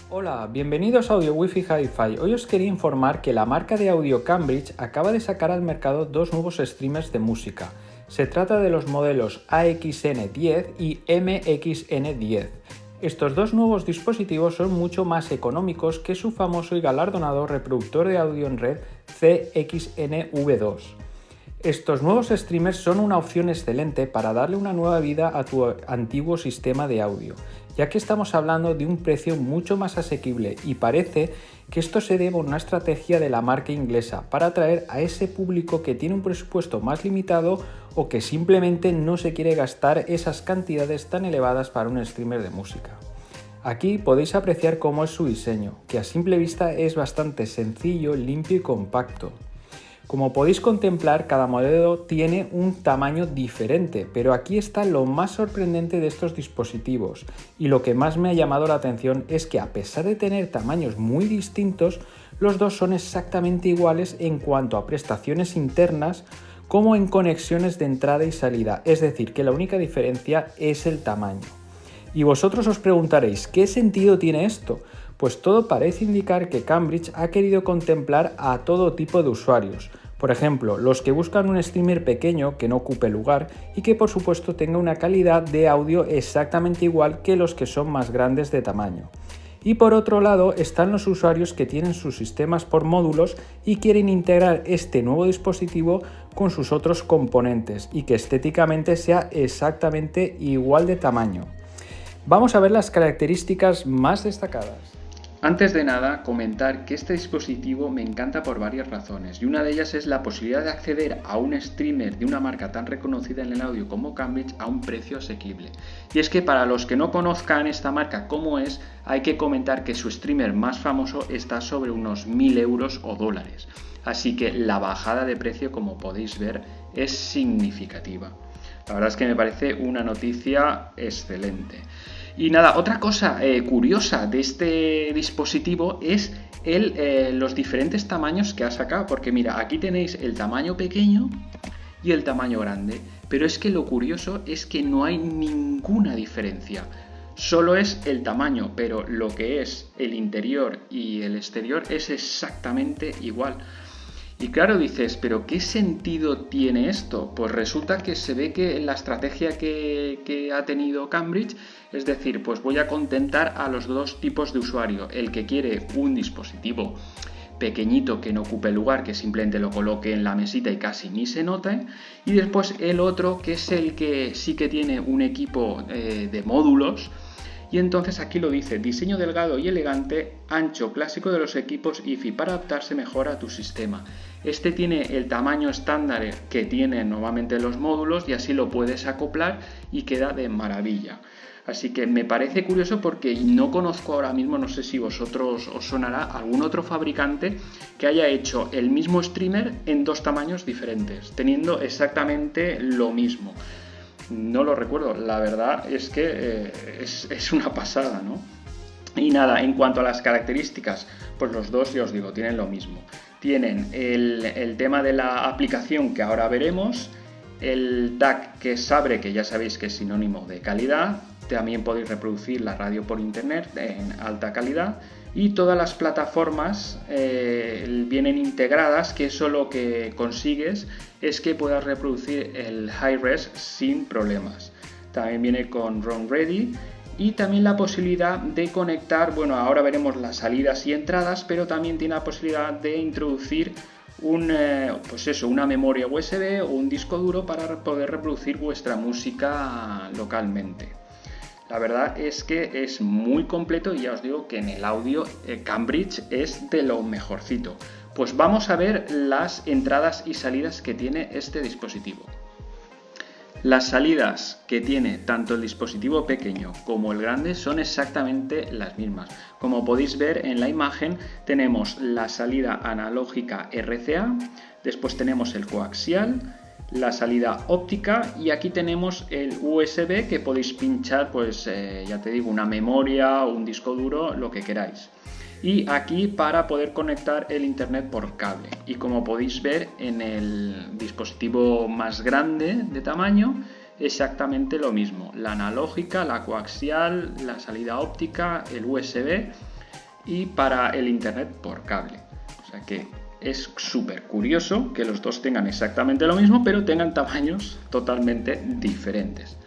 Hola, bienvenidos a Audio Wi-Fi Hi-Fi. Hoy os quería informar que la marca de audio Cambridge acaba de sacar al mercado dos nuevos streamers de música. Se trata de los modelos AXN10 y MXN10. Estos dos nuevos dispositivos son mucho más económicos que su famoso y galardonado reproductor de audio en red CXNV2. Estos nuevos streamers son una opción excelente para darle una nueva vida a tu antiguo sistema de audio, ya que estamos hablando de un precio mucho más asequible y parece que esto se debe a una estrategia de la marca inglesa para atraer a ese público que tiene un presupuesto más limitado o que simplemente no se quiere gastar esas cantidades tan elevadas para un streamer de música. Aquí podéis apreciar cómo es su diseño, que a simple vista es bastante sencillo, limpio y compacto. Como podéis contemplar, cada modelo tiene un tamaño diferente, pero aquí está lo más sorprendente de estos dispositivos, y lo que más me ha llamado la atención es que a pesar de tener tamaños muy distintos, los dos son exactamente iguales en cuanto a prestaciones internas como en conexiones de entrada y salida, es decir, que la única diferencia es el tamaño. Y vosotros os preguntaréis, ¿qué sentido tiene esto? Pues todo parece indicar que Cambridge ha querido contemplar a todo tipo de usuarios. Por ejemplo, los que buscan un streamer pequeño que no ocupe lugar y que por supuesto tenga una calidad de audio exactamente igual que los que son más grandes de tamaño. Y por otro lado están los usuarios que tienen sus sistemas por módulos y quieren integrar este nuevo dispositivo con sus otros componentes y que estéticamente sea exactamente igual de tamaño. Vamos a ver las características más destacadas. Antes de nada, comentar que este dispositivo me encanta por varias razones, y una de ellas es la posibilidad de acceder a un streamer de una marca tan reconocida en el audio como Cambridge a un precio asequible. Y es que para los que no conozcan esta marca como es, hay que comentar que su streamer más famoso está sobre unos 1.000 euros o dólares, así que la bajada de precio, como podéis ver, es significativa. La verdad es que me parece una noticia excelente. Y nada, otra cosa curiosa de este dispositivo es los diferentes tamaños que ha sacado, porque mira, aquí tenéis el tamaño pequeño y el tamaño grande, pero es que lo curioso es que no hay ninguna diferencia. Solo es el tamaño, pero lo que es el interior y el exterior es exactamente igual. Y claro, dices, ¿pero qué sentido tiene esto? Pues resulta que se ve que la estrategia que ha tenido Cambridge, es decir, pues voy a contentar a los dos tipos de usuario, el que quiere un dispositivo pequeñito que no ocupe lugar, que simplemente lo coloque en la mesita y casi ni se note, y después el otro que es el que sí que tiene un equipo de módulos. Y entonces aquí lo dice, diseño delgado y elegante, ancho clásico de los equipos IFI para adaptarse mejor a tu sistema. Este tiene el tamaño estándar que tienen normalmente los módulos y así lo puedes acoplar y queda de maravilla. Así que me parece curioso porque no conozco ahora mismo, no sé si vosotros os sonará, algún otro fabricante que haya hecho el mismo streamer en dos tamaños diferentes, teniendo exactamente lo mismo. No lo recuerdo, la verdad es que es una pasada, ¿no? Y nada, en cuanto a las características, pues los dos, ya os digo, tienen lo mismo. Tienen el tema de la aplicación que ahora veremos, el DAC que es Sabre, que ya sabéis que es sinónimo de calidad, también podéis reproducir la radio por internet en alta calidad, y todas las plataformas vienen integradas, que eso lo que consigues es que puedas reproducir el high-res sin problemas. También viene con ROM Ready y también la posibilidad de conectar, bueno, ahora veremos las salidas y entradas, pero también tiene la posibilidad de introducir una memoria USB o un disco duro para poder reproducir vuestra música localmente. La verdad es que es muy completo y ya os digo que en el audio Cambridge es de lo mejorcito. Pues vamos a ver las entradas y salidas que tiene este dispositivo. Las salidas que tiene tanto el dispositivo pequeño como el grande son exactamente las mismas. Como podéis ver en la imagen, tenemos la salida analógica RCA, después tenemos el coaxial, la salida óptica y aquí tenemos el USB que podéis pinchar, pues ya te digo, una memoria o un disco duro, lo que queráis. Y aquí para poder conectar el internet por cable. Y como podéis ver en el dispositivo más grande de tamaño, exactamente lo mismo. La analógica, la coaxial, la salida óptica, el USB y para el internet por cable. O sea que es súper curioso que los dos tengan exactamente lo mismo, pero tengan tamaños totalmente diferentes.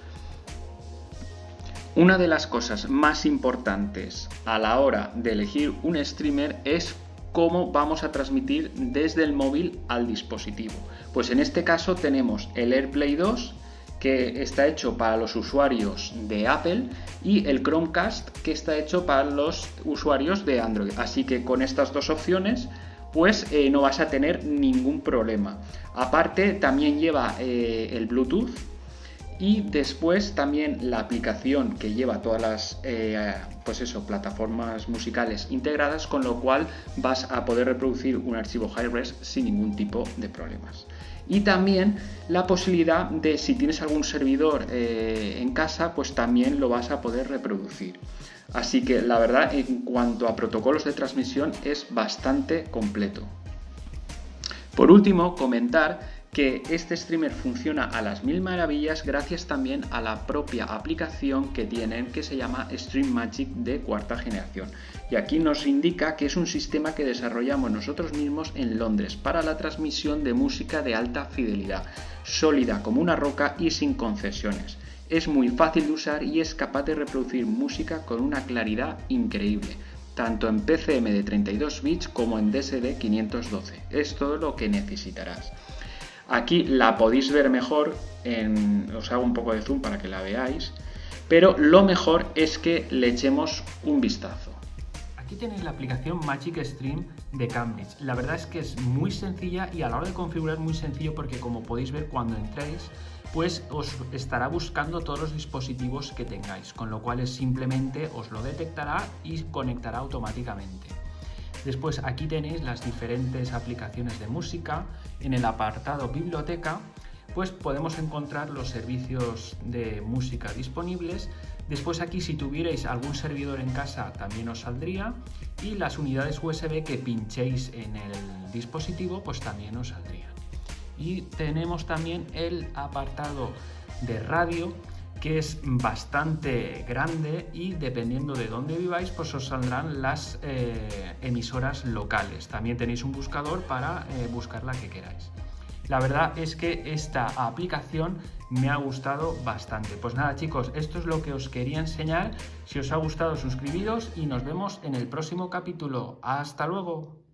Una de las cosas más importantes a la hora de elegir un streamer es cómo vamos a transmitir desde el móvil al dispositivo. Pues en este caso tenemos el AirPlay 2, que está hecho para los usuarios de Apple, y el Chromecast, que está hecho para los usuarios de Android. Así que con estas dos opciones pues no vas a tener ningún problema. Aparte también lleva el Bluetooth, y después también la aplicación que lleva todas las plataformas musicales integradas, con lo cual vas a poder reproducir un archivo Hi-Res sin ningún tipo de problemas. Y también la posibilidad de, si tienes algún servidor en casa, pues también lo vas a poder reproducir. Así que la verdad, en cuanto a protocolos de transmisión, es bastante completo. Por último, comentar que este streamer funciona a las mil maravillas gracias también a la propia aplicación que tienen, que se llama Stream Magic de cuarta generación. Y aquí nos indica que es un sistema que desarrollamos nosotros mismos en Londres para la transmisión de música de alta fidelidad, sólida como una roca y sin concesiones. Es muy fácil de usar y es capaz de reproducir música con una claridad increíble, tanto en PCM de 32 bits como en DSD 512. Es todo lo que necesitarás. Aquí la podéis ver mejor, os hago un poco de zoom para que la veáis, pero lo mejor es que le echemos un vistazo. Aquí tenéis la aplicación Magic Stream de Cambridge. La verdad es que es muy sencilla y a la hora de configurar muy sencillo, porque como podéis ver cuando entréis, pues os estará buscando todos los dispositivos que tengáis, con lo cual simplemente os lo detectará y conectará automáticamente. Después aquí tenéis las diferentes aplicaciones de música. En el apartado biblioteca pues podemos encontrar los servicios de música disponibles. Después aquí, si tuvierais algún servidor en casa, también os saldría, y las unidades USB que pinchéis en el dispositivo pues también os saldrían. Y tenemos también el apartado de radio, que es bastante grande, y dependiendo de dónde viváis pues os saldrán las emisoras locales. También tenéis un buscador para buscar la que queráis. La verdad es que esta aplicación me ha gustado bastante. Pues nada, chicos, esto es lo que os quería enseñar. Si os ha gustado, suscribiros y nos vemos en el próximo capítulo. ¡Hasta luego!